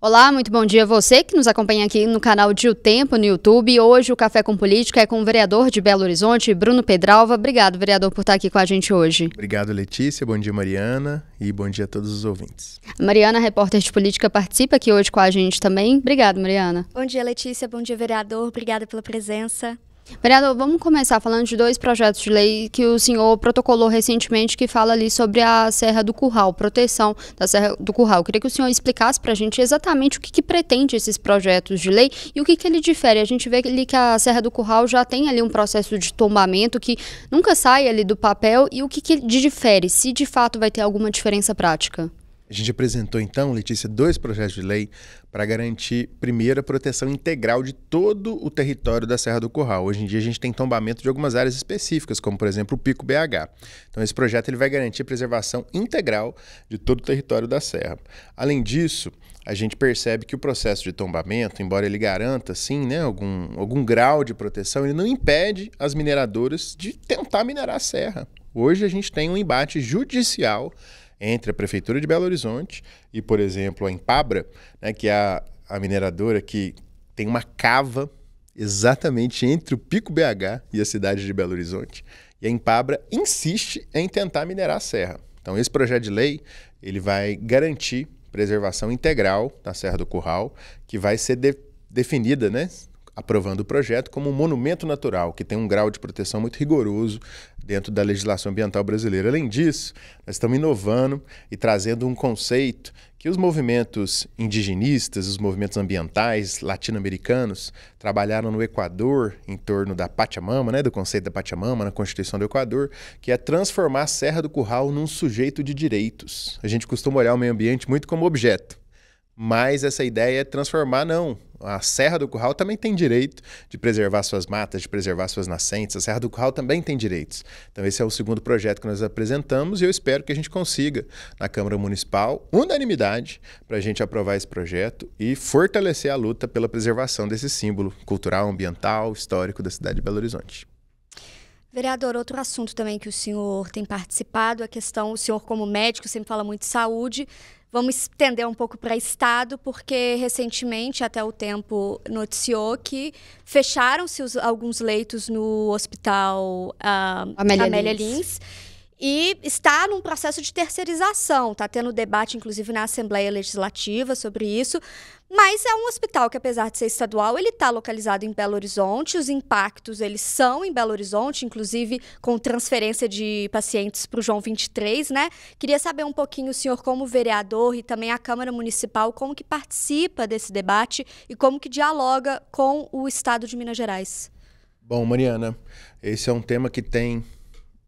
Olá, muito bom dia a você que nos acompanha aqui no canal de O Tempo no YouTube. Hoje o Café com Política é com o vereador de Belo Horizonte, Bruno Pedralva. Obrigado, vereador, por estar aqui com a gente hoje. Obrigado, Letícia. Bom dia, Mariana. E bom dia a todos os ouvintes. A Mariana, repórter de política, participa aqui hoje com a gente também. Obrigado, Mariana. Bom dia, Letícia. Bom dia, vereador. Obrigada pela presença. Vereador, vamos começar falando de dois projetos de lei que o senhor protocolou recentemente, que fala ali sobre a Serra do Curral, proteção da Serra do Curral. Eu queria que o senhor explicasse para a gente exatamente o que pretende esses projetos de lei e o que ele difere. A gente vê ali que a Serra do Curral já tem ali um processo de tombamento que nunca sai ali do papel, e o que difere, se de fato vai ter alguma diferença prática. A gente apresentou então, Letícia, dois projetos de lei para garantir, primeiro, a proteção integral de todo o território da Serra do Curral. Hoje em dia a gente tem tombamento de algumas áreas específicas, como por exemplo o Pico BH. Então esse projeto ele vai garantir a preservação integral de todo o território da Serra. Além disso, a gente percebe que o processo de tombamento, embora ele garanta sim, né, algum grau de proteção, ele não impede as mineradoras de tentar minerar a serra. Hoje a gente tem um embate judicial entre a Prefeitura de Belo Horizonte e, por exemplo, a Empabra, né, que é a mineradora que tem uma cava exatamente entre o Pico BH e a cidade de Belo Horizonte. E a Empabra insiste em tentar minerar a serra. Então, esse projeto de lei ele vai garantir preservação integral da Serra do Curral, que vai ser definida, né, aprovando o projeto, como um monumento natural, que tem um grau de proteção muito rigoroso dentro da legislação ambiental brasileira. Além disso, nós estamos inovando e trazendo um conceito que os movimentos indigenistas, os movimentos ambientais latino-americanos trabalharam no Equador em torno da Pachamama, né, do conceito da Pachamama na Constituição do Equador, que é transformar a Serra do Curral num sujeito de direitos. A gente costuma olhar o meio ambiente muito como objeto, mas essa ideia é transformar, não. A Serra do Curral também tem direito de preservar suas matas, de preservar suas nascentes. A Serra do Curral também tem direitos. Então esse é o segundo projeto que nós apresentamos e eu espero que a gente consiga, na Câmara Municipal, unanimidade para a gente aprovar esse projeto e fortalecer a luta pela preservação desse símbolo cultural, ambiental, histórico da cidade de Belo Horizonte. Vereador, outro assunto também que o senhor tem participado, a questão, o senhor como médico sempre fala muito de saúde. Vamos estender um pouco para Estado, porque recentemente, até o Tempo noticiou que fecharam-se alguns leitos no hospital Amélia Lins. E está num processo de terceirização, está tendo debate, inclusive, na Assembleia Legislativa sobre isso, mas é um hospital que, apesar de ser estadual, ele está localizado em Belo Horizonte, os impactos, eles são em Belo Horizonte, inclusive com transferência de pacientes para o João 23, né? Queria saber um pouquinho, o senhor como vereador e também a Câmara Municipal, como que participa desse debate e como que dialoga com o Estado de Minas Gerais. Bom, Mariana, esse é um tema que tem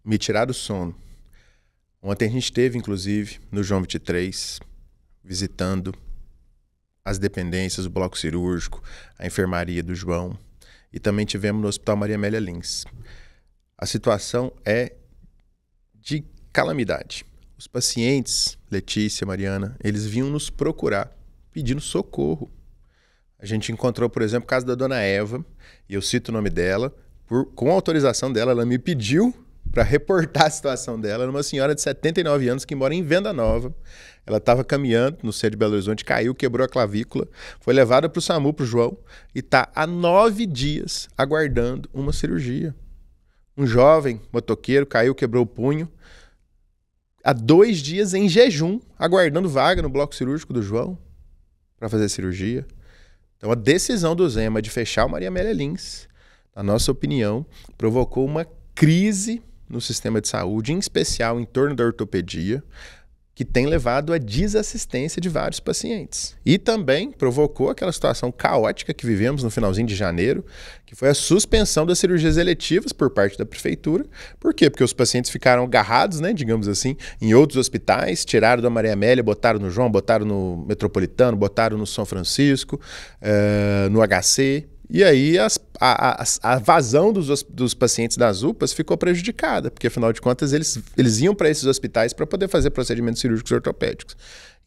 me tirado o sono. Ontem a gente esteve, inclusive, no João 23, visitando as dependências, o bloco cirúrgico, a enfermaria do João, e também tivemos no Hospital Maria Amélia Lins. A situação é de calamidade. Os pacientes, Letícia, Mariana, eles vinham nos procurar pedindo socorro. A gente encontrou, por exemplo, o caso da dona Eva, e eu cito o nome dela, com a autorização dela, ela me pediu para reportar a situação dela. Era uma senhora de 79 anos que mora em Venda Nova. Ela estava caminhando no centro de Belo Horizonte, caiu, quebrou a clavícula, foi levada para o SAMU, para o João, e está há 9 dias aguardando uma cirurgia. Um jovem motoqueiro caiu, quebrou o punho, há 2 dias em jejum, aguardando vaga no bloco cirúrgico do João para fazer cirurgia. Então a decisão do Zema de fechar o Maria Amélia Lins, na nossa opinião, provocou uma crise no sistema de saúde, em especial em torno da ortopedia, que tem levado à desassistência de vários pacientes. E também provocou aquela situação caótica que vivemos no finalzinho de janeiro, que foi a suspensão das cirurgias eletivas por parte da prefeitura. Por quê? Porque os pacientes ficaram agarrados, né, digamos assim, em outros hospitais, tiraram da Maria Amélia, botaram no João, botaram no Metropolitano, botaram no São Francisco, no HC. E aí a vazão dos pacientes das UPAs ficou prejudicada, porque afinal de contas eles iam para esses hospitais para poder fazer procedimentos cirúrgicos ortopédicos.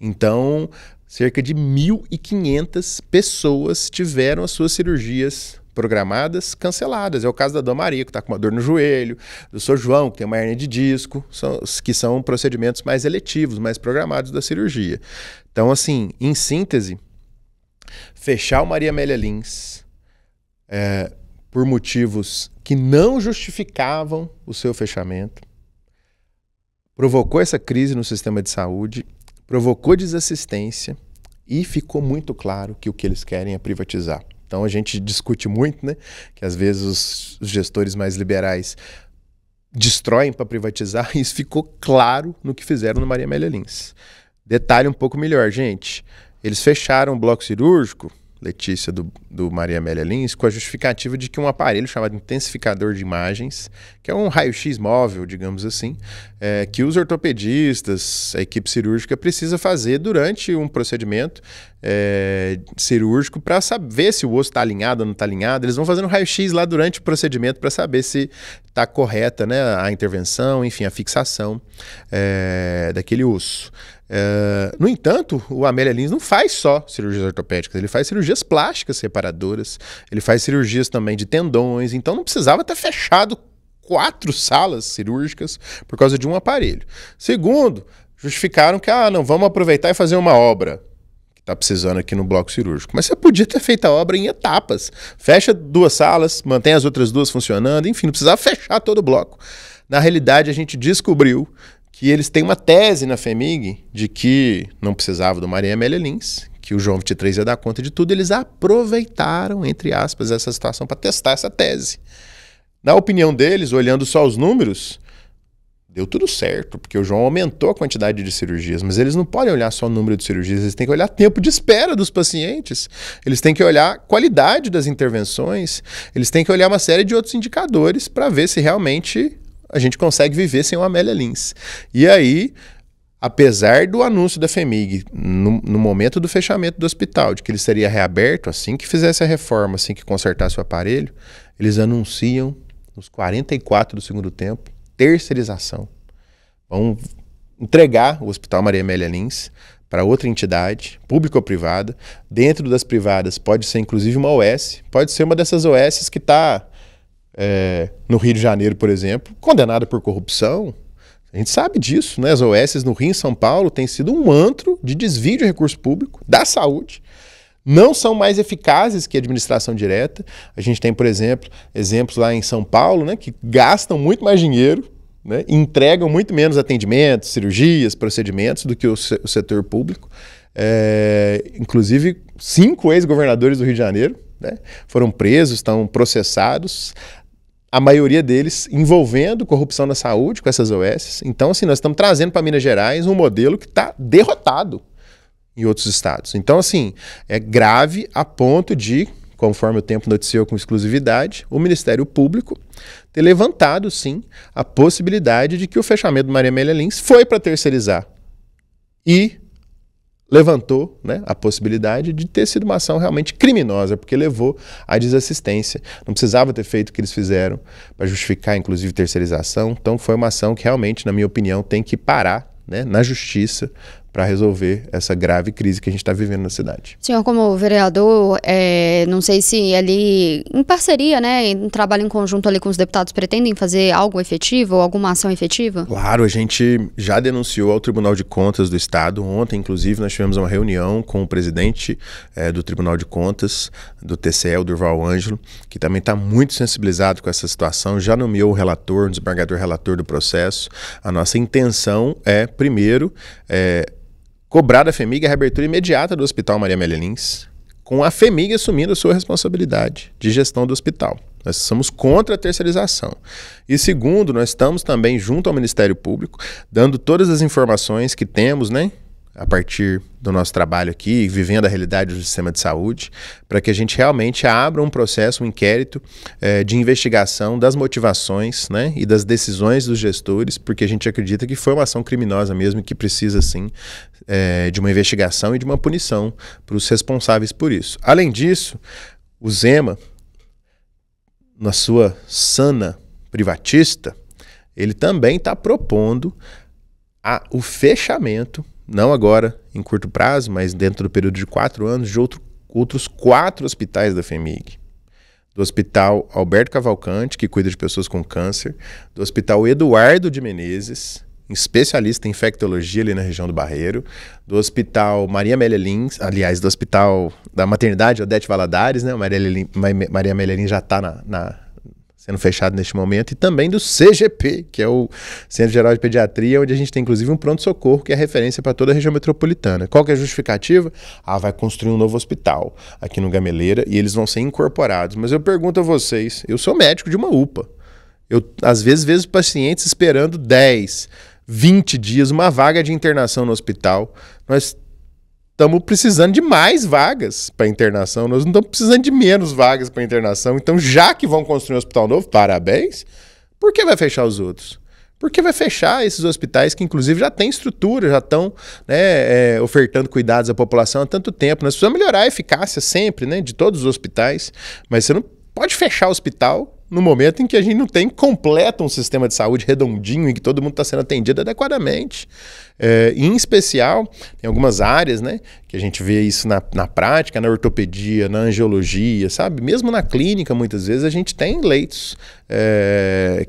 Então, cerca de 1.500 pessoas tiveram as suas cirurgias programadas canceladas. É o caso da Dona Maria, que está com uma dor no joelho, do Sr. João, que tem uma hérnia de disco, que são procedimentos mais eletivos, mais programados da cirurgia. Então, assim, em síntese, fechar o Maria Amélia Lins por motivos que não justificavam o seu fechamento, provocou essa crise no sistema de saúde, provocou desassistência e ficou muito claro que o que eles querem é privatizar. Então a gente discute muito, né, que às vezes os gestores mais liberais destroem para privatizar, e isso ficou claro no que fizeram no Maria Amélia Lins. Detalhe um pouco melhor, gente. Eles fecharam o bloco cirúrgico, Letícia, do Maria Amélia Lins, com a justificativa de que um aparelho chamado intensificador de imagens, que é um raio-x móvel, digamos assim, que os ortopedistas, a equipe cirúrgica, precisa fazer durante um procedimento cirúrgico para saber se o osso está alinhado ou não está alinhado. Eles vão fazendo raio-x lá durante o procedimento para saber se está correta, né, a intervenção, enfim, a fixação daquele osso. No entanto, o Amélia Lins não faz só cirurgias ortopédicas, ele faz cirurgias plásticas reparadoras, ele faz cirurgias também de tendões, então não precisava ter fechado 4 salas cirúrgicas por causa de um aparelho. Segundo, justificaram que não, vamos aproveitar e fazer uma obra que está precisando aqui no bloco cirúrgico. Mas você podia ter feito a obra em etapas. Fecha 2 salas, mantém as outras 2 funcionando, enfim, não precisava fechar todo o bloco. Na realidade, a gente descobriu que eles têm uma tese na FHEMIG de que não precisava do Maria Amélia Lins, que o João 23 ia dar conta de tudo. Eles aproveitaram, entre aspas, essa situação para testar essa tese. Na opinião deles, olhando só os números, deu tudo certo, porque o João aumentou a quantidade de cirurgias, mas eles não podem olhar só o número de cirurgias, eles têm que olhar tempo de espera dos pacientes, eles têm que olhar qualidade das intervenções, eles têm que olhar uma série de outros indicadores para ver se realmente a gente consegue viver sem o Amélia Lins. E aí, apesar do anúncio da FHEMIG, no momento do fechamento do hospital, de que ele seria reaberto assim que fizesse a reforma, assim que consertasse o aparelho, eles anunciam, nos 44 do segundo tempo, terceirização. Vão entregar o Hospital Maria Amélia Lins para outra entidade, pública ou privada. Dentro das privadas pode ser inclusive uma OS, pode ser uma dessas OS que está no Rio de Janeiro, por exemplo, condenada por corrupção. A gente sabe disso, né? As OS no Rio e em São Paulo têm sido um antro de desvio de recurso público da saúde. Não são mais eficazes que a administração direta. A gente tem, por exemplo, exemplos lá em São Paulo, né, que gastam muito mais dinheiro, né, e entregam muito menos atendimentos, cirurgias, procedimentos do que o setor público. Inclusive, 5 ex-governadores do Rio de Janeiro, né, foram presos, estão processados, a maioria deles envolvendo corrupção na saúde com essas OS. Então, assim, nós estamos trazendo para Minas Gerais um modelo que está derrotado em outros estados. Então, assim, é grave a ponto de, conforme o Tempo noticiou com exclusividade, o Ministério Público ter levantado, sim, a possibilidade de que o fechamento do Maria Amélia Lins foi para terceirizar. E levantou, né, a possibilidade de ter sido uma ação realmente criminosa, porque levou à desassistência. Não precisava ter feito o que eles fizeram para justificar, inclusive, terceirização. Então, foi uma ação que realmente, na minha opinião, tem que parar, né, na justiça para resolver essa grave crise que a gente está vivendo na cidade. Senhor, como vereador, não sei se ali, em parceria, né, em trabalho em conjunto ali com os deputados, pretendem fazer algo efetivo, alguma ação efetiva? Claro, a gente já denunciou ao Tribunal de Contas do Estado. Ontem, inclusive, nós tivemos uma reunião com o presidente do Tribunal de Contas, do TCE, o Durval Ângelo, que também está muito sensibilizado com essa situação, já nomeou o relator, o desembargador relator do processo. A nossa intenção é, primeiro, cobrar da FHEMIG a reabertura imediata do Hospital Maria Amélia Lins, com a FHEMIG assumindo a sua responsabilidade de gestão do hospital. Nós somos contra a terceirização. E segundo, nós estamos também junto ao Ministério Público, dando todas as informações que temos, né, a partir do nosso trabalho aqui, vivendo a realidade do sistema de saúde, para que a gente realmente abra um processo, um inquérito de investigação das motivações, né, e das decisões dos gestores, porque a gente acredita que foi uma ação criminosa mesmo e que precisa, sim, de uma investigação e de uma punição para os responsáveis por isso. Além disso, o Zema, na sua sana privatista, ele também está propondo o fechamento, não agora em curto prazo, mas dentro do período de 4 anos, de outros 4 hospitais da FHEMIG. Do Hospital Alberto Cavalcante, que cuida de pessoas com câncer, do Hospital Eduardo de Menezes especialista em infectologia ali na região do Barreiro, do Hospital Maria Amélia Lins, aliás, do Hospital da Maternidade Odete Valadares, né? Maria Amélia Lins já está sendo fechado neste momento, e também do CGP, que é o Centro Geral de Pediatria, onde a gente tem inclusive um pronto-socorro que é referência para toda a região metropolitana. Qual que é a justificativa? Vai construir um novo hospital aqui no Gameleira e eles vão ser incorporados. Mas eu pergunto a vocês, eu sou médico de uma UPA, eu às vezes vejo pacientes esperando 10, 20 dias, uma vaga de internação no hospital. Nós estamos precisando de mais vagas para internação, nós não estamos precisando de menos vagas para internação. Então, já que vão construir um hospital novo, parabéns, por que vai fechar os outros? Porque vai fechar esses hospitais que, inclusive, já têm estrutura, já estão, né, ofertando cuidados à população há tanto tempo. Nós precisamos melhorar a eficácia sempre, né, de todos os hospitais, mas você não pode fechar o hospital no momento em que a gente não tem completo um sistema de saúde redondinho, em que todo mundo está sendo atendido adequadamente. Em especial, tem algumas áreas, né, que a gente vê isso na prática, na ortopedia, na angiologia, sabe? Mesmo na clínica, muitas vezes, a gente tem leitos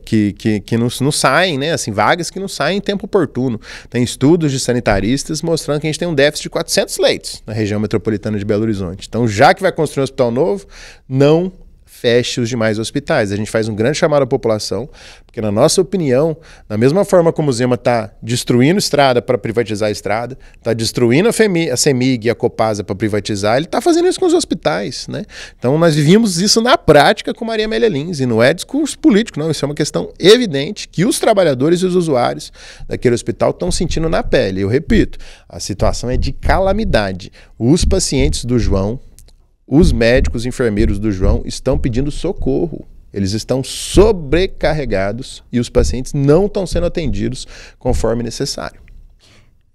que não saem, né, assim, vagas que não saem em tempo oportuno. Tem estudos de sanitaristas mostrando que a gente tem um déficit de 400 leitos na região metropolitana de Belo Horizonte. Então, já que vai construir um hospital novo, não feche os demais hospitais. A gente faz um grande chamado à população, porque na nossa opinião, da mesma forma como o Zema está destruindo estrada para privatizar a estrada, está destruindo a CEMIG e a Copasa para privatizar, ele está fazendo isso com os hospitais, né? Então nós vivíamos isso na prática com Maria Amélia Lins, e não é discurso político, não, isso é uma questão evidente que os trabalhadores e os usuários daquele hospital estão sentindo na pele. Eu repito, a situação é de calamidade. Os pacientes do João, os médicos e enfermeiros do João estão pedindo socorro. Eles estão sobrecarregados e os pacientes não estão sendo atendidos conforme necessário.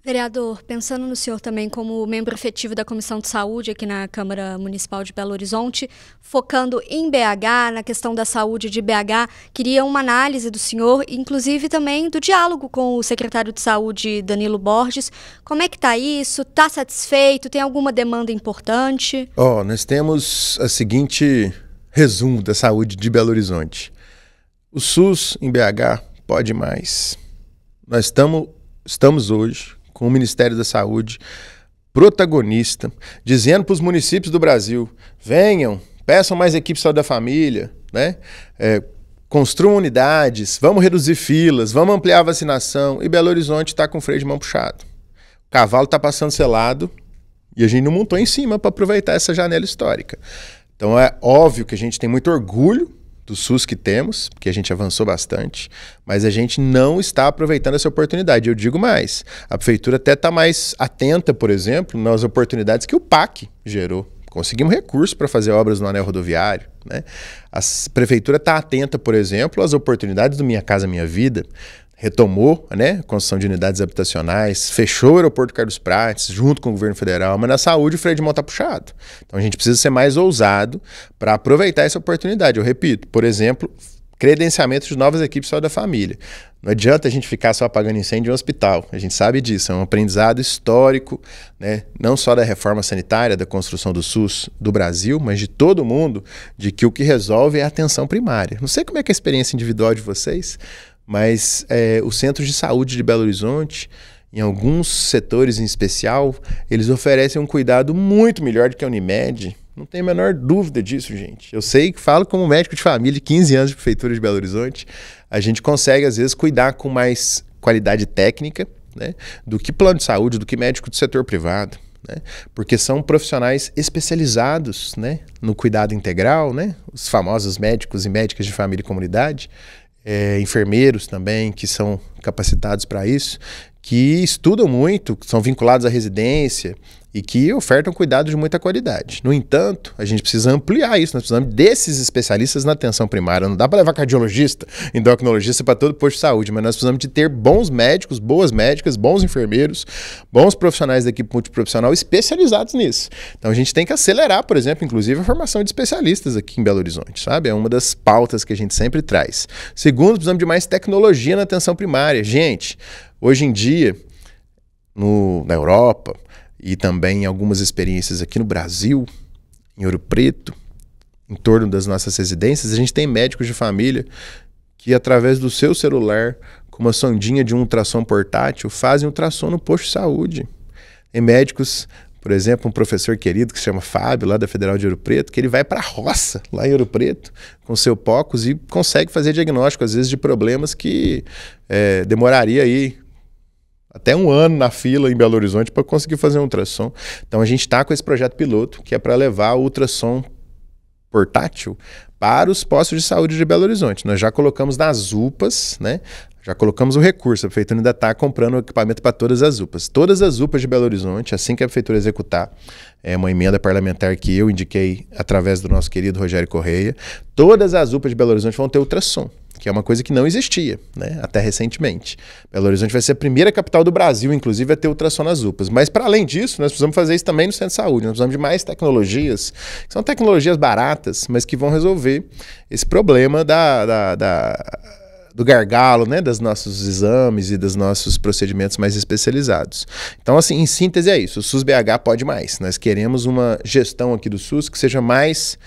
Vereador, pensando no senhor também como membro efetivo da Comissão de Saúde aqui na Câmara Municipal de Belo Horizonte, focando em BH, na questão da saúde de BH, queria uma análise do senhor, inclusive também do diálogo com o secretário de Saúde, Danilo Borges. Como é que está isso? Está satisfeito? Tem alguma demanda importante? Nós temos o seguinte resumo da saúde de Belo Horizonte. O SUS em BH pode mais. Nós estamos hoje com o Ministério da Saúde protagonista, dizendo para os municípios do Brasil, venham, peçam mais equipes de saúde da família, né? Construam unidades, vamos reduzir filas, vamos ampliar a vacinação, e Belo Horizonte está com o freio de mão puxado. O cavalo está passando selado e a gente não montou em cima para aproveitar essa janela histórica. Então é óbvio que a gente tem muito orgulho do SUS que temos, porque a gente avançou bastante, mas a gente não está aproveitando essa oportunidade. Eu digo mais, a prefeitura até está mais atenta, por exemplo, nas oportunidades que o PAC gerou. Conseguimos recursos para fazer obras no anel rodoviário, né? A prefeitura está atenta, por exemplo, às oportunidades do Minha Casa Minha Vida, retomou, né, a construção de unidades habitacionais, fechou o aeroporto Carlos Prates, junto com o governo federal, mas na saúde o freio de mão está puxado. Então a gente precisa ser mais ousado para aproveitar essa oportunidade. Eu repito, por exemplo, credenciamento de novas equipes de saúde da família. Não adianta a gente ficar só apagando incêndio em um hospital, a gente sabe disso, é um aprendizado histórico, né, não só da reforma sanitária, da construção do SUS do Brasil, mas de todo mundo, de que o que resolve é a atenção primária. Não sei como é que é a experiência individual de vocês, mas os centros de saúde de Belo Horizonte, em alguns setores em especial, eles oferecem um cuidado muito melhor do que a Unimed. Não tem a menor dúvida disso, gente. Eu sei que falo como médico de família de 15 anos de prefeitura de Belo Horizonte, a gente consegue às vezes cuidar com mais qualidade técnica, né, do que plano de saúde, do que médico do setor privado, né, porque são profissionais especializados, né, no cuidado integral, né, os famosos médicos e médicas de família e comunidade, enfermeiros também, que são capacitados para isso, que estudam muito, que são vinculados à residência e que ofertam cuidado de muita qualidade. No entanto, a gente precisa ampliar isso, nós precisamos desses especialistas na atenção primária. Não dá para levar cardiologista, endocrinologista para todo posto de saúde, mas nós precisamos de ter bons médicos, boas médicas, bons enfermeiros, bons profissionais da equipe multiprofissional especializados nisso. Então a gente tem que acelerar, por exemplo, inclusive a formação de especialistas aqui em Belo Horizonte, sabe? É uma das pautas que a gente sempre traz. Segundo, precisamos de mais tecnologia na atenção primária. Gente, hoje em dia, na Europa e também em algumas experiências aqui no Brasil, em Ouro Preto, em torno das nossas residências, a gente tem médicos de família que, através do seu celular, com uma sondinha de um ultrassom portátil, fazem ultrassom no posto de saúde. Tem médicos, por exemplo, um professor querido que se chama Fábio, lá da Federal de Ouro Preto, que ele vai para a roça, lá em Ouro Preto, com seu POCUS e consegue fazer diagnóstico, às vezes, de problemas que demoraria aí até 1 ano na fila em Belo Horizonte para conseguir fazer um ultrassom. Então a gente está com esse projeto piloto, que é para levar o ultrassom portátil para os postos de saúde de Belo Horizonte. Nós já colocamos nas UPAs, né? Já colocamos o recurso, a prefeitura ainda está comprando o equipamento para todas as UPAs. Todas as UPAs de Belo Horizonte, assim que a prefeitura executar uma emenda parlamentar que eu indiquei através do nosso querido Rogério Correia, todas as UPAs de Belo Horizonte vão ter ultrassom, que é uma coisa que não existia, né, até recentemente. Belo Horizonte vai ser a primeira capital do Brasil, inclusive, a ter ultrassom nas UPAs. Mas, para além disso, nós precisamos fazer isso também no centro de saúde. Nós precisamos de mais tecnologias, que são tecnologias baratas, mas que vão resolver esse problema do gargalo, né, dos nossos exames e dos nossos procedimentos mais especializados. Então, assim, em síntese é isso. O SUS-BH pode mais. Nós queremos uma gestão aqui do SUS que seja mais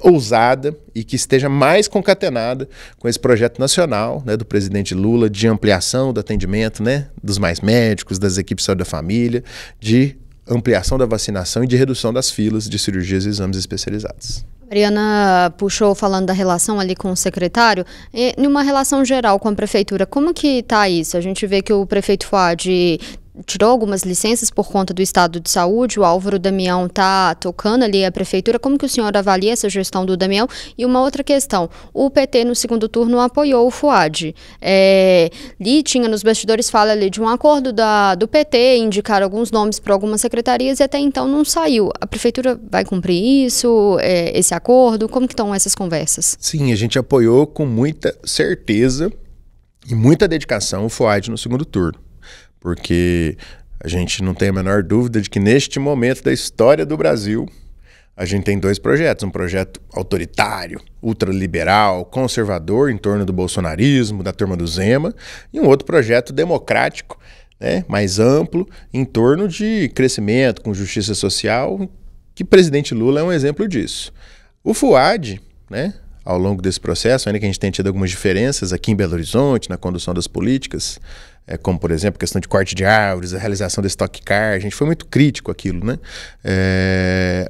ousada e que esteja mais concatenada com esse projeto nacional, né, do presidente Lula de ampliação do atendimento, né, dos mais médicos, das equipes de saúde da família, de ampliação da vacinação e de redução das filas de cirurgias e exames especializados. Mariana puxou falando da relação ali com o secretário, e numa relação geral com a prefeitura, como que está isso? A gente vê que o prefeito Fuad tirou algumas licenças por conta do estado de saúde, o Álvaro Damião está tocando ali a prefeitura. Como que o senhor avalia essa gestão do Damião? E uma outra questão, o PT no segundo turno apoiou o Fuad. Ali tinha nos bastidores fala ali de um acordo do PT, indicar alguns nomes para algumas secretarias e até então não saiu. A prefeitura vai cumprir isso, esse acordo? Como que estão essas conversas? Sim, a gente apoiou com muita certeza e muita dedicação o Fuad no segundo turno. Porque a gente não tem a menor dúvida de que neste momento da história do Brasil, a gente tem 2 projetos. Um projeto autoritário, ultraliberal, conservador, em torno do bolsonarismo, da turma do Zema, e um outro projeto democrático, né, mais amplo, em torno de crescimento, com justiça social, que o presidente Lula é um exemplo disso. O Fuad, né, ao longo desse processo, ainda que a gente tenha tido algumas diferenças aqui em Belo Horizonte, na condução das políticas, como, por exemplo, a questão de corte de árvores, a realização do Stock Car, a gente foi muito crítico àquilo, né?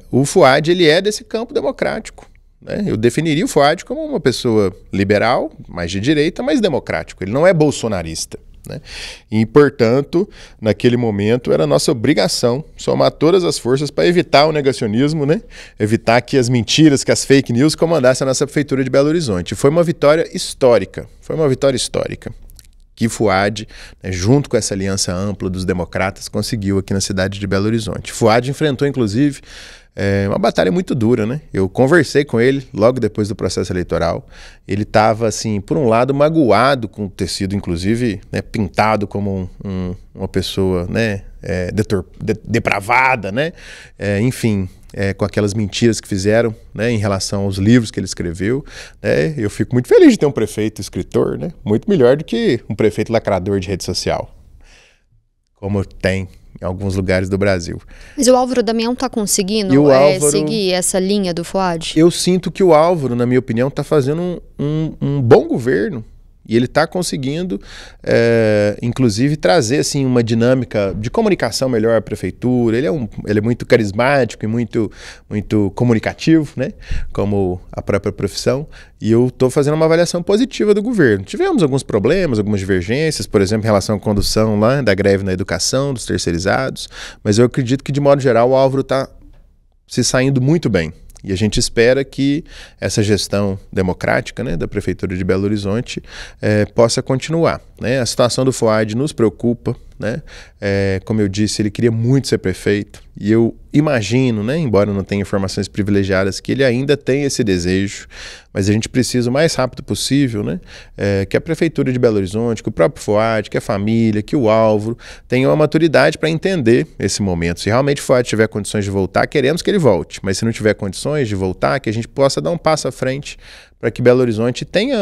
O Fuad, ele é desse campo democrático, né? Eu definiria o Fuad como uma pessoa liberal, mais de direita, mas democrático. Ele não é bolsonarista, né? E, portanto, naquele momento era nossa obrigação somar todas as forças para evitar o negacionismo, né? Evitar que as mentiras, que as fake news comandassem a nossa prefeitura de Belo Horizonte. Foi uma vitória histórica, que Fuad, né, junto com essa aliança ampla dos democratas, conseguiu aqui na cidade de Belo Horizonte. Fuad enfrentou, inclusive, uma batalha muito dura, né? Eu conversei com ele logo depois do processo eleitoral. Ele estava, assim, por um lado, magoado com ter sido, inclusive, né, pintado como uma pessoa, né, depravada, né? Enfim, com aquelas mentiras que fizeram, né, em relação aos livros que ele escreveu, né? Eu fico muito feliz de ter um prefeito escritor, né? Muito melhor do que um prefeito lacrador de rede social, como tem em alguns lugares do Brasil. Mas o Álvaro Damião está conseguindo seguir essa linha do Fuad? Eu sinto que o Álvaro, na minha opinião, está fazendo um bom governo. E ele está conseguindo, inclusive, trazer assim, uma dinâmica de comunicação melhor à prefeitura. Ele é muito carismático e muito comunicativo, né? Como a própria profissão. E eu estou fazendo uma avaliação positiva do governo. Tivemos alguns problemas, algumas divergências, por exemplo, em relação à condução lá da greve na educação, dos terceirizados. Mas eu acredito que, de modo geral, o Álvaro está se saindo muito bem. E a gente espera que essa gestão democrática, né, da Prefeitura de Belo Horizonte possa continuar, né? A situação do Fuad nos preocupa, né? Como eu disse, ele queria muito ser prefeito e eu imagino, né, embora eu não tenha informações privilegiadas, que ele ainda tem esse desejo, mas a gente precisa o mais rápido possível, né, que a Prefeitura de Belo Horizonte, que o próprio Fuad, que a família, que o Álvaro tenham a maturidade para entender esse momento. Se realmente o Fuad tiver condições de voltar, queremos que ele volte, mas se não tiver condições de voltar, que a gente possa dar um passo à frente para que Belo Horizonte tenha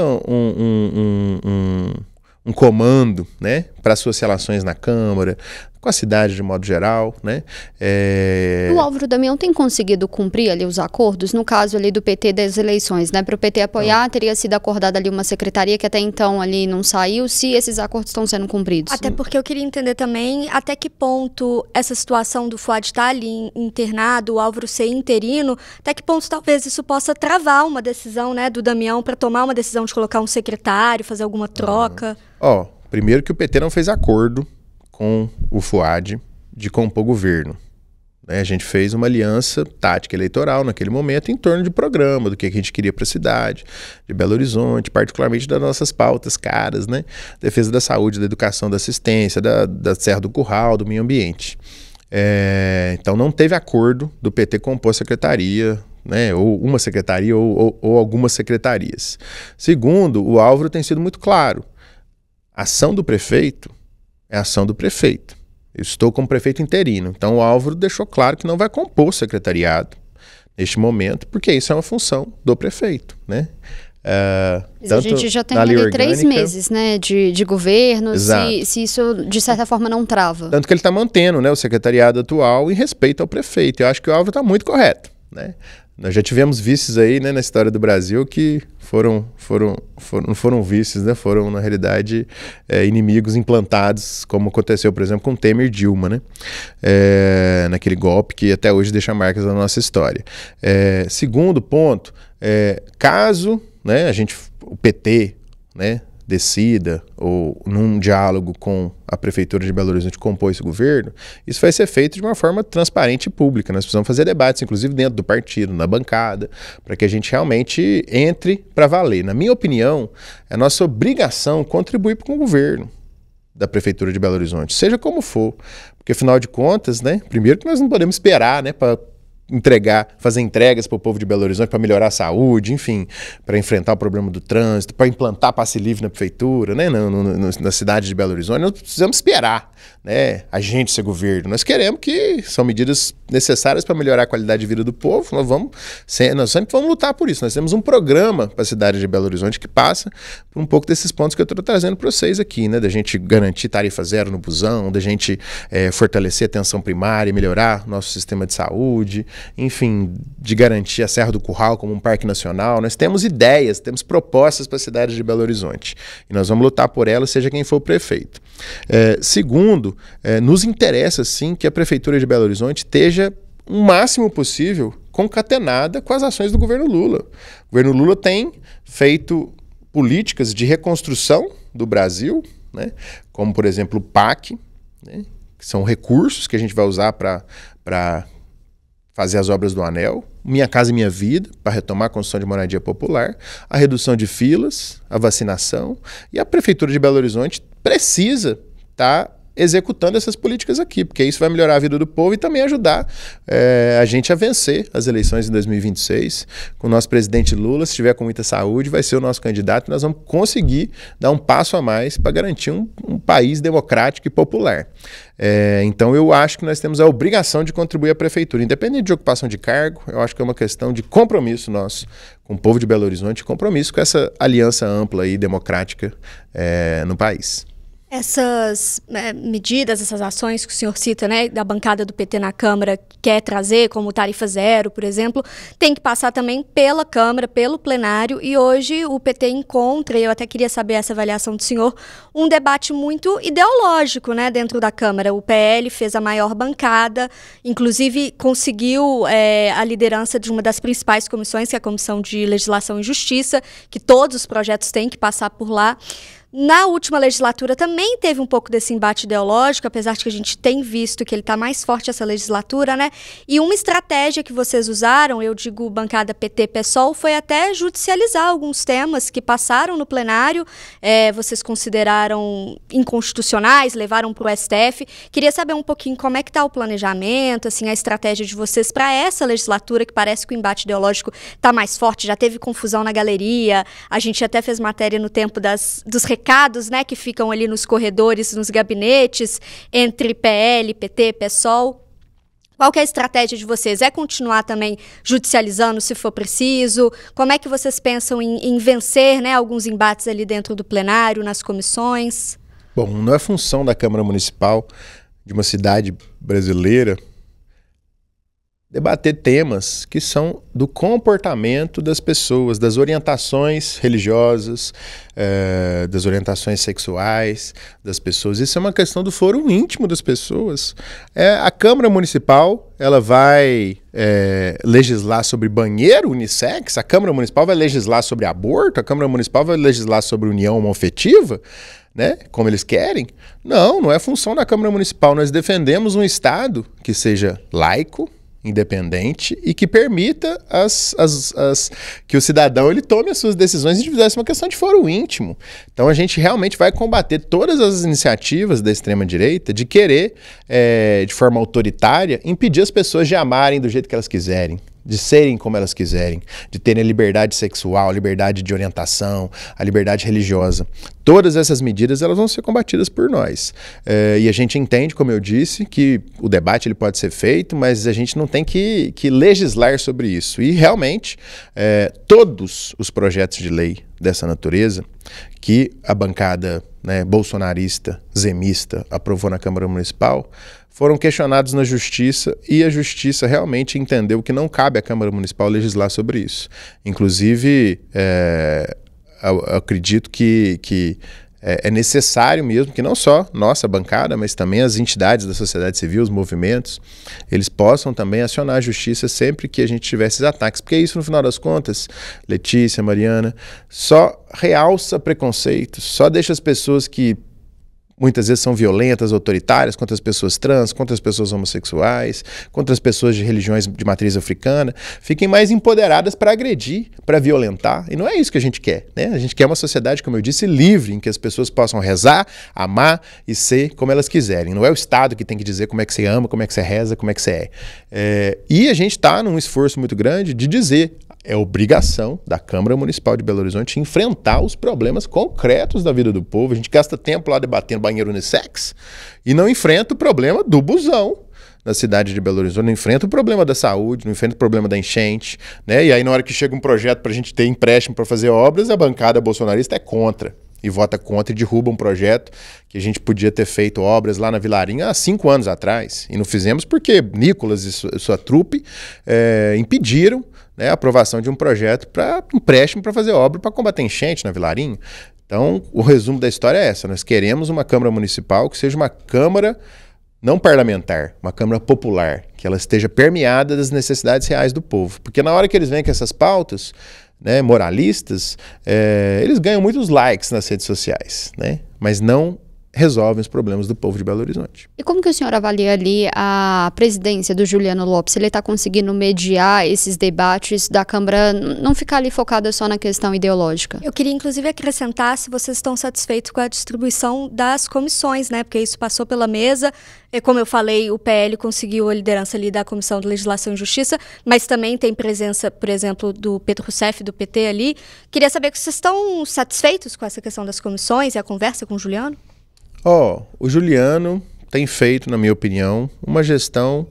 um comando, né, para suas relações na Câmara, com a cidade de modo geral, né? O Álvaro Damião tem conseguido cumprir ali os acordos, no caso ali do PT das eleições, né? Para o PT apoiar, teria sido acordada ali uma secretaria que até então ali não saiu, se esses acordos estão sendo cumpridos. Até porque eu queria entender também até que ponto essa situação do Fuad estar ali internado, o Álvaro ser interino, até que ponto talvez isso possa travar uma decisão, né, do Damião para tomar uma decisão de colocar um secretário, fazer alguma troca. Primeiro que o PT não fez acordo com o Fuad de compor governo. A gente fez uma aliança tática eleitoral naquele momento em torno de programa, do que a gente queria para a cidade, de Belo Horizonte, particularmente das nossas pautas caras, né? Defesa da saúde, da educação, da assistência, da Serra do Curral, do meio ambiente. Então não teve acordo do PT compor a secretaria, né? Ou uma secretaria ou algumas secretarias. Segundo, o Álvaro tem sido muito claro. A ação do prefeito é a ação do prefeito. Eu estou como prefeito interino. Então o Álvaro deixou claro que não vai compor o secretariado neste momento, porque isso é uma função do prefeito, né? Mas a gente já tem ali 3 meses, né, de governo, se isso de certa forma não trava. Tanto que ele está mantendo, né, o secretariado atual em respeito ao prefeito. Eu acho que o Álvaro está muito correto, né? Nós já tivemos vices aí, né, na história do Brasil que não foram vices, né, foram na realidade inimigos implantados, como aconteceu, por exemplo, com Temer e Dilma, né, naquele golpe que até hoje deixa marcas na nossa história. Segundo ponto, caso, né, o PT, né, decida ou num diálogo com a Prefeitura de Belo Horizonte compor esse governo, isso vai ser feito de uma forma transparente e pública. Nós precisamos fazer debates, inclusive dentro do partido, na bancada, para que a gente realmente entre para valer. Na minha opinião, é nossa obrigação contribuir com o governo da Prefeitura de Belo Horizonte, seja como for, porque afinal de contas, né, primeiro que nós não podemos esperar, né, para fazer entregas para o povo de Belo Horizonte para melhorar a saúde, enfim, para enfrentar o problema do trânsito, para implantar passe livre na prefeitura, né, na cidade de Belo Horizonte. Nós precisamos esperar, né, a gente ser governo. Nós queremos que são medidas necessárias para melhorar a qualidade de vida do povo. Nós sempre vamos lutar por isso. Nós temos um programa para a cidade de Belo Horizonte que passa por um pouco desses pontos que eu estou trazendo para vocês aqui, né, da gente garantir tarifa zero no busão, da gente fortalecer a atenção primária, melhorar nosso sistema de saúde, enfim, de garantir a Serra do Curral como um parque nacional. Nós temos ideias, temos propostas para a cidade de Belo Horizonte e nós vamos lutar por elas, seja quem for o prefeito. Segundo, nos interessa sim que a Prefeitura de Belo Horizonte esteja o máximo possível concatenada com as ações do governo Lula. O governo Lula tem feito políticas de reconstrução do Brasil, né, como por exemplo o PAC, né, que são recursos que a gente vai usar para fazer as obras do Anel, Minha Casa Minha Vida, para retomar a construção de moradia popular, a redução de filas, a vacinação, e a Prefeitura de Belo Horizonte precisa estar executando essas políticas aqui, porque isso vai melhorar a vida do povo e também ajudar a gente a vencer as eleições em 2026. Com o nosso presidente Lula, se estiver com muita saúde, vai ser o nosso candidato e nós vamos conseguir dar um passo a mais para garantir um país democrático e popular. Então eu acho que nós temos a obrigação de contribuir à prefeitura, independente de ocupação de cargo. Eu acho que é uma questão de compromisso nosso com o povo de Belo Horizonte, compromisso com essa aliança ampla e democrática no país. Essas medidas, essas ações que o senhor cita, né, da bancada do PT na Câmara, que quer trazer, como tarifa zero, por exemplo, tem que passar também pela Câmara, pelo plenário, e hoje o PT encontra, e eu até queria saber essa avaliação do senhor, um debate muito ideológico, né, dentro da Câmara. O PL fez a maior bancada, inclusive conseguiu a liderança de uma das principais comissões, que é a Comissão de Legislação e Justiça, que todos os projetos têm que passar por lá. Na última legislatura também teve um pouco desse embate ideológico, apesar de que a gente tem visto que ele está mais forte essa legislatura, né? E uma estratégia que vocês usaram, eu digo bancada PT-PSOL, foi até judicializar alguns temas que passaram no plenário, vocês consideraram inconstitucionais, levaram para o STF. Queria saber um pouquinho como é que está o planejamento, assim, a estratégia de vocês para essa legislatura, que parece que o embate ideológico está mais forte, já teve confusão na galeria, a gente até fez matéria no tempo dos recados, né, que ficam ali nos corredores, nos gabinetes, entre PL, PT, PSOL. Qual que é a estratégia de vocês? É continuar também judicializando se for preciso? Como é que vocês pensam em vencer, né, alguns embates ali dentro do plenário, nas comissões? Bom, não é função da Câmara Municipal de uma cidade brasileira, debater temas que são do comportamento das pessoas, das orientações religiosas, das orientações sexuais das pessoas. Isso é uma questão do foro íntimo das pessoas. A Câmara Municipal, ela vai legislar sobre banheiro unissex? A Câmara Municipal vai legislar sobre aborto? A Câmara Municipal vai legislar sobre união homoafetiva? Né? Como eles querem? Não, não é função da Câmara Municipal. Nós defendemos um Estado que seja laico, independente e que permita que o cidadão ele tome as suas decisões individuais. É uma questão de foro íntimo. Então a gente realmente vai combater todas as iniciativas da extrema-direita de querer, de forma autoritária, impedir as pessoas de amarem do jeito que elas quiserem, de serem como elas quiserem, de terem a liberdade sexual, a liberdade de orientação, a liberdade religiosa. Todas essas medidas elas vão ser combatidas por nós. E a gente entende, como eu disse, que o debate ele pode ser feito, mas a gente não tem que legislar sobre isso. E realmente, todos os projetos de lei dessa natureza que a bancada, né, bolsonarista, zemista, aprovou na Câmara Municipal, foram questionados na Justiça e a Justiça realmente entendeu que não cabe à Câmara Municipal legislar sobre isso. Inclusive, eu acredito que é necessário mesmo que não só nossa bancada, mas também as entidades da sociedade civil, os movimentos, eles possam também acionar a Justiça sempre que a gente tiver esses ataques. Porque isso, no final das contas, Letícia, Mariana, só realça preconceitos, só deixa as pessoas que muitas vezes são violentas, autoritárias, contra as pessoas trans, contra as pessoas homossexuais, contra as pessoas de religiões de matriz africana, fiquem mais empoderadas para agredir, para violentar. E não é isso que a gente quer, né? A gente quer uma sociedade, como eu disse, livre, em que as pessoas possam rezar, amar e ser como elas quiserem. Não é o Estado que tem que dizer como é que você ama, como é que você reza, como é que você é. E a gente está num esforço muito grande de dizer: é obrigação da Câmara Municipal de Belo Horizonte enfrentar os problemas concretos da vida do povo. A gente gasta tempo lá debatendo banheiro unissex e não enfrenta o problema do busão na cidade de Belo Horizonte, não enfrenta o problema da saúde, não enfrenta o problema da enchente, né? E aí na hora que chega um projeto para a gente ter empréstimo para fazer obras, a bancada bolsonarista é contra. E vota contra e derruba um projeto que a gente podia ter feito obras lá na Vilarinha há 5 anos atrás. E não fizemos porque Nicolas e sua trupe impediram, né, a aprovação de um projeto para empréstimo para fazer obra para combater enchente na Vilarinha. Então, o resumo da história é essa. Nós queremos uma Câmara Municipal que seja uma Câmara não parlamentar, uma Câmara popular, que ela esteja permeada das necessidades reais do povo. Porque na hora que eles vêm com essas pautas, né, moralistas, eles ganham muitos likes nas redes sociais, né, mas não resolvem os problemas do povo de Belo Horizonte. E como que o senhor avalia ali a presidência do Juliano Lopes? Ele está conseguindo mediar esses debates da Câmara, não ficar ali focada só na questão ideológica? Eu queria inclusive acrescentar se vocês estão satisfeitos com a distribuição das comissões, né? Porque isso passou pela mesa. E como eu falei, o PL conseguiu a liderança ali da Comissão de Legislação e Justiça, mas também tem presença, por exemplo, do Pedro Rousseff, do PT ali. Queria saber se vocês estão satisfeitos com essa questão das comissões e a conversa com o Juliano? O Juliano tem feito, na minha opinião, uma gestão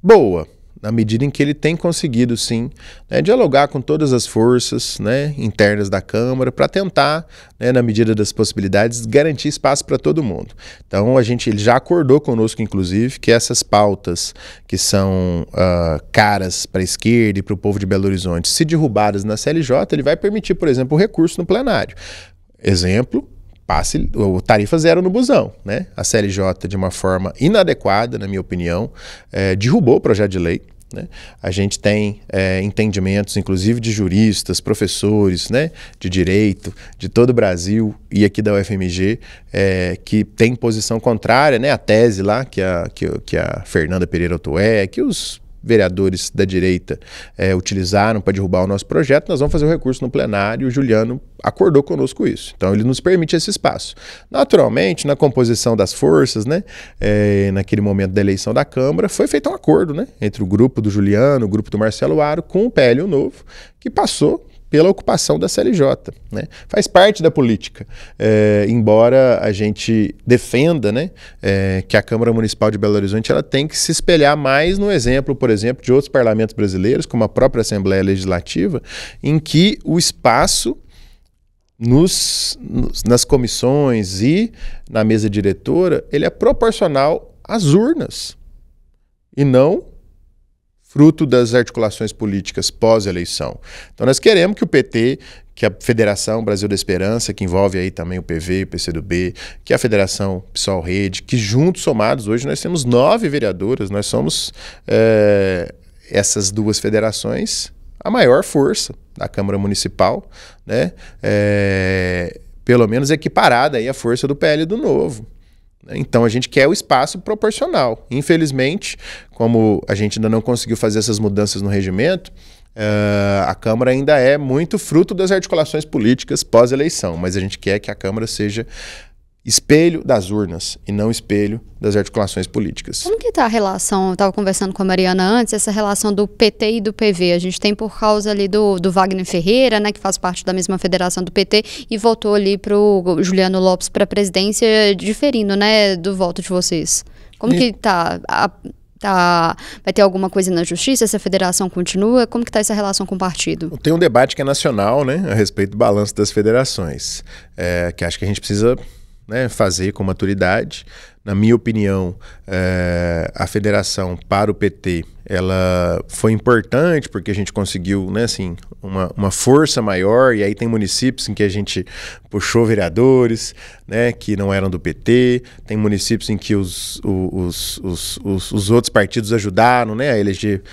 boa, na medida em que ele tem conseguido, sim, né, dialogar com todas as forças, né, internas da Câmara para tentar, né, na medida das possibilidades, garantir espaço para todo mundo. Então, ele já acordou conosco, inclusive, que essas pautas que são caras para a esquerda e para o povo de Belo Horizonte, se derrubadas na CLJ, ele vai permitir, por exemplo, o recurso no plenário. Exemplo: o tarifa zero no busão, né? A CLJ, de uma forma inadequada, na minha opinião, derrubou o projeto de lei, né? A gente tem entendimentos, inclusive de juristas, professores, né, de direito, de todo o Brasil e aqui da UFMG, que tem posição contrária, né, à tese lá que a Fernanda Pereira Otué, que os vereadores da direita utilizaram para derrubar o nosso projeto. Nós vamos fazer o recurso no plenário e o Juliano acordou conosco isso. Então ele nos permite esse espaço. Naturalmente, na composição das forças, né, naquele momento da eleição da Câmara, foi feito um acordo, né, entre o grupo do Juliano, o grupo do Marcelo Aro, com o PL Novo, que passou pela ocupação da CLJ, né? Faz parte da política, embora a gente defenda, né, que a Câmara Municipal de Belo Horizonte ela tem que se espelhar mais no exemplo, por exemplo, de outros parlamentos brasileiros, como a própria Assembleia Legislativa, em que o espaço nas comissões e na mesa diretora, ele é proporcional às urnas e não fruto das articulações políticas pós-eleição. Então nós queremos que o PT, que a Federação Brasil da Esperança, que envolve aí também o PV, o PCdoB, que a Federação PSOL Rede, que juntos, somados, hoje nós temos 9 vereadoras, nós somos essas duas federações a maior força da Câmara Municipal, né? Pelo menos equiparada aí à força do PL do Novo. Então a gente quer o espaço proporcional. Infelizmente, como a gente ainda não conseguiu fazer essas mudanças no regimento, a Câmara ainda é muito fruto das articulações políticas pós-eleição, mas a gente quer que a Câmara seja espelho das urnas e não espelho das articulações políticas. Como que está a relação, eu estava conversando com a Mariana antes, essa relação do PT e do PV? A gente tem por causa ali do Wagner Ferreira, né, que faz parte da mesma federação do PT e votou ali para o Juliano Lopes para a presidência, diferindo, né, do voto de vocês. Como que está? Vai ter alguma coisa na justiça? Essa federação continua? Como que está essa relação com o partido? Tem um debate que é nacional, né, a respeito do balanço das federações, que acho que a gente precisa, né, fazer com maturidade. Na minha opinião, a federação para o PT, ela foi importante porque a gente conseguiu, né, assim, uma força maior, e aí tem municípios em que a gente puxou vereadores, né, que não eram do PT, tem municípios em que os outros partidos ajudaram, né, a eleger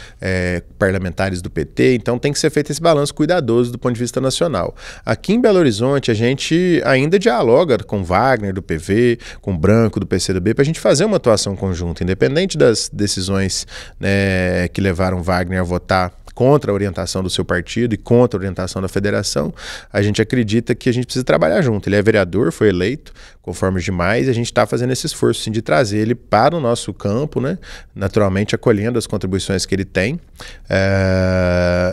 parlamentares do PT, então tem que ser feito esse balanço cuidadoso do ponto de vista nacional. Aqui em Belo Horizonte, a gente ainda dialoga com Wagner do PV, com Branco do PCdoB, para a gente fazer uma atuação conjunta, independente das decisões, né, que levaram Wagner a votar contra a orientação do seu partido e contra a orientação da federação. A gente acredita que a gente precisa trabalhar junto. Ele é vereador, foi eleito, conforme os demais, e a gente está fazendo esse esforço, sim, de trazer ele para o nosso campo, né? Naturalmente acolhendo as contribuições que ele tem,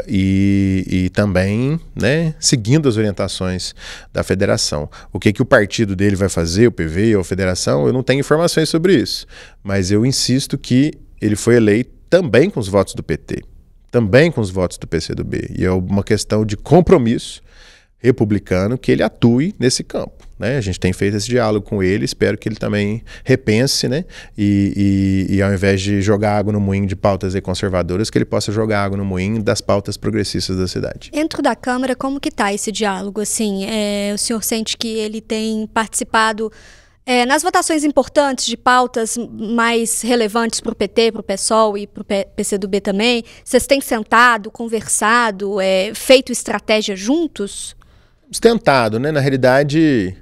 e também, né, seguindo as orientações da federação. O que o partido dele vai fazer, o PV ou a federação, eu não tenho informações sobre isso, mas eu insisto que ele foi eleito também com os votos do PT, também com os votos do PCdoB, e é uma questão de compromisso republicano que ele atue nesse campo, né? A gente tem feito esse diálogo com ele, espero que ele também repense, né? E ao invés de jogar água no moinho de pautas conservadoras, que ele possa jogar água no moinho das pautas progressistas da cidade. Dentro da Câmara, como que está esse diálogo? Assim, o senhor sente que ele tem participado nas votações importantes de pautas mais relevantes para o PT, para o PSOL e para o PCdoB também? Vocês têm sentado, conversado, feito estratégia juntos? Tentado, né? Na realidade,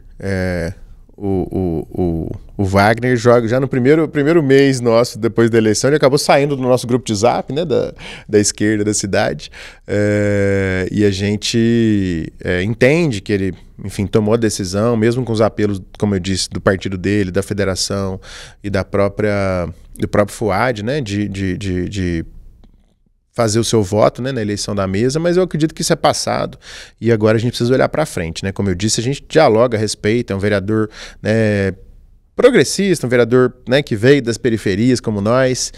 o Wagner joga já no primeiro mês nosso, depois da eleição, ele acabou saindo do nosso grupo de zap, né, da esquerda da cidade, e a gente entende que ele, enfim, tomou a decisão, mesmo com os apelos, como eu disse, do partido dele, da federação e do próprio FUAD, né, de fazer o seu voto, né, na eleição da mesa, mas eu acredito que isso é passado e agora a gente precisa olhar para frente, né? Como eu disse, a gente dialoga a respeito, é um vereador, né, progressista, um vereador, né, que veio das periferias como nós,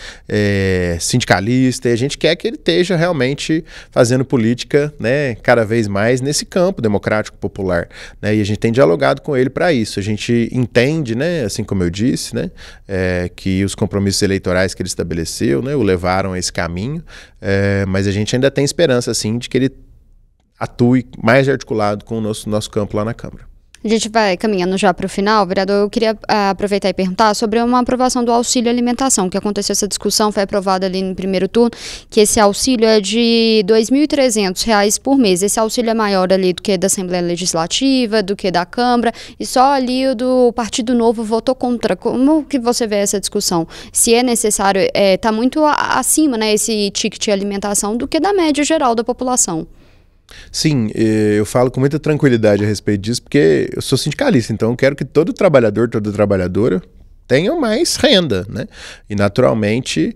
sindicalista, e a gente quer que ele esteja realmente fazendo política, né, cada vez mais nesse campo democrático popular, né, e a gente tem dialogado com ele para isso. A gente entende, né, assim como eu disse, né, que os compromissos eleitorais que ele estabeleceu, né, o levaram a esse caminho, mas a gente ainda tem esperança, assim, de que ele atue mais articulado com o nosso campo lá na Câmara. A gente vai caminhando já para o final, vereador. Eu queria aproveitar e perguntar sobre uma aprovação do auxílio alimentação, que aconteceu essa discussão, foi aprovada ali no primeiro turno, que esse auxílio é de R$ 2.300 por mês. Esse auxílio é maior ali do que da Assembleia Legislativa, do que da Câmara, e só ali o do Partido Novo votou contra. Como que você vê essa discussão? Se é necessário, está muito acima, né, esse ticket de alimentação do que da média geral da população. Sim, eu falo com muita tranquilidade a respeito disso, porque eu sou sindicalista, então eu quero que todo trabalhador, toda trabalhadora tenham mais renda, né? E naturalmente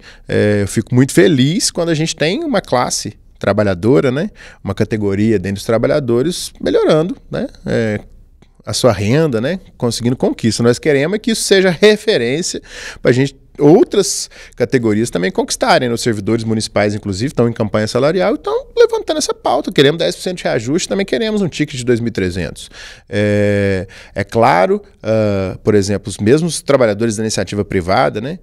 eu fico muito feliz quando a gente tem uma classe trabalhadora, né? Uma categoria dentro dos trabalhadores melhorando, né? A sua renda, né? Conseguindo conquista. Nós queremos que isso seja referência para a gente, outras categorias também conquistarem. Os servidores municipais, inclusive, estão em campanha salarial e estão levantando essa pauta. Queremos 10% de reajuste, também queremos um ticket de 2.300. É claro, por exemplo, os mesmos trabalhadores da iniciativa privada, né,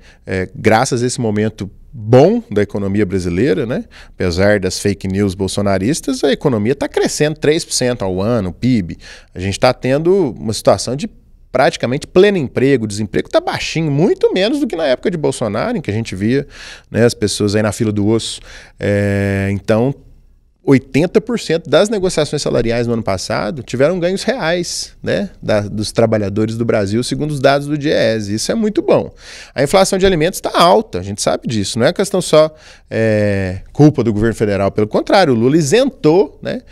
graças a esse momento bom da economia brasileira, né? Apesar das fake news bolsonaristas, a economia está crescendo 3% ao ano, o PIB. A gente está tendo uma situação de praticamente pleno emprego, o desemprego está baixinho, muito menos do que na época de Bolsonaro, em que a gente via, né, as pessoas aí na fila do osso. Então, 80% das negociações salariais no ano passado tiveram ganhos reais, né, dos trabalhadores do Brasil, segundo os dados do DIEESE. Isso é muito bom. A inflação de alimentos está alta, a gente sabe disso. Não é questão só culpa do governo federal. Pelo contrário, o Lula isentou, né,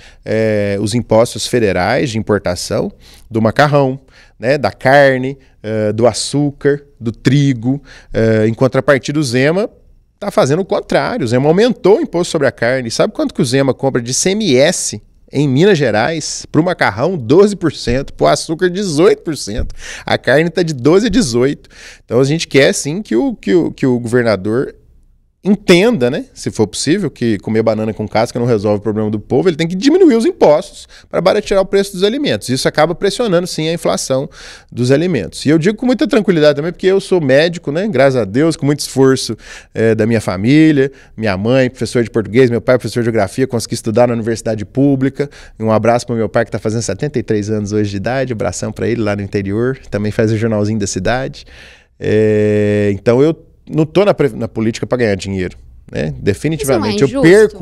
os impostos federais de importação do macarrão, né, da carne, do açúcar, do trigo. Em contrapartida, o Zema está fazendo o contrário. O Zema aumentou o imposto sobre a carne. Sabe quanto que o Zema compra de CMS em Minas Gerais? Para o macarrão, 12%. Para o açúcar, 18%. A carne está de 12% a 18%. Então a gente quer sim que o governador entenda, né, se for possível, que comer banana com casca não resolve o problema do povo. Ele tem que diminuir os impostos para baratear o preço dos alimentos. Isso acaba pressionando, sim, a inflação dos alimentos. E eu digo com muita tranquilidade também, porque eu sou médico, né, graças a Deus, com muito esforço da minha família, minha mãe, professor de português, meu pai, professor de geografia, consegui estudar na universidade pública. E um abraço para o meu pai, que está fazendo 73 anos hoje de idade, um abração para ele lá no interior, também faz o jornalzinho da cidade. Então eu não estou na política para ganhar dinheiro, né? Definitivamente.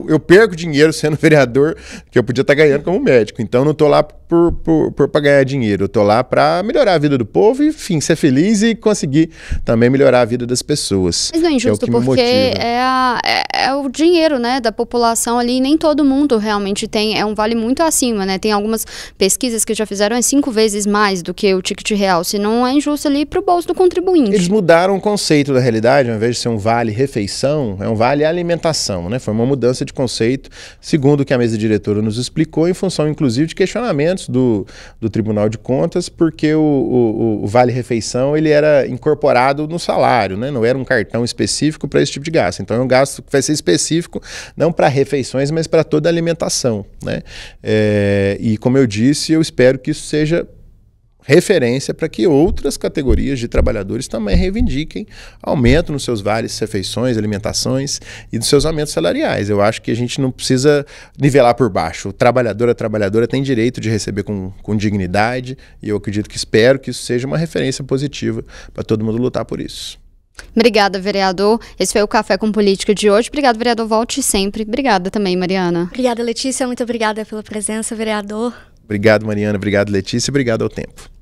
Eu perco dinheiro sendo vereador, que eu podia estar ganhando como médico. Então não estou lá para ganhar dinheiro. Eu estou lá para melhorar a vida do povo e, enfim, ser feliz e conseguir também melhorar a vida das pessoas. Mas não é injusto, porque é o dinheiro, né, da população ali, e nem todo mundo realmente tem, um vale muito acima, né? Tem algumas pesquisas que já fizeram 5 vezes mais do que o ticket real, se não é injusto ali para o bolso do contribuinte. Eles mudaram o conceito da realidade, ao invés de ser um vale-refeição, é um vale-alimentação, né? Foi uma mudança de conceito, segundo o que a mesa diretora nos explicou, em função, inclusive, de questionamentos do Tribunal de Contas, porque o vale-refeição ele era incorporado no salário, né? Não era um cartão específico para esse tipo de gasto. Então é um gasto que vai ser específico não para refeições, mas para toda a alimentação, né? E como eu disse, eu espero que isso seja referência para que outras categorias de trabalhadores também reivindiquem aumento nos seus vales, refeições, alimentações e dos seus aumentos salariais. Eu acho que a gente não precisa nivelar por baixo. O trabalhador, a trabalhadora tem direito de receber com dignidade e eu acredito que espero que isso seja uma referência positiva para todo mundo lutar por isso. Obrigada, vereador. Esse foi o Café com Política de hoje. Obrigada, vereador. Volte sempre. Obrigada também, Mariana. Obrigada, Letícia. Muito obrigada pela presença, vereador. Obrigado, Mariana. Obrigado, Letícia. Obrigado ao Tempo.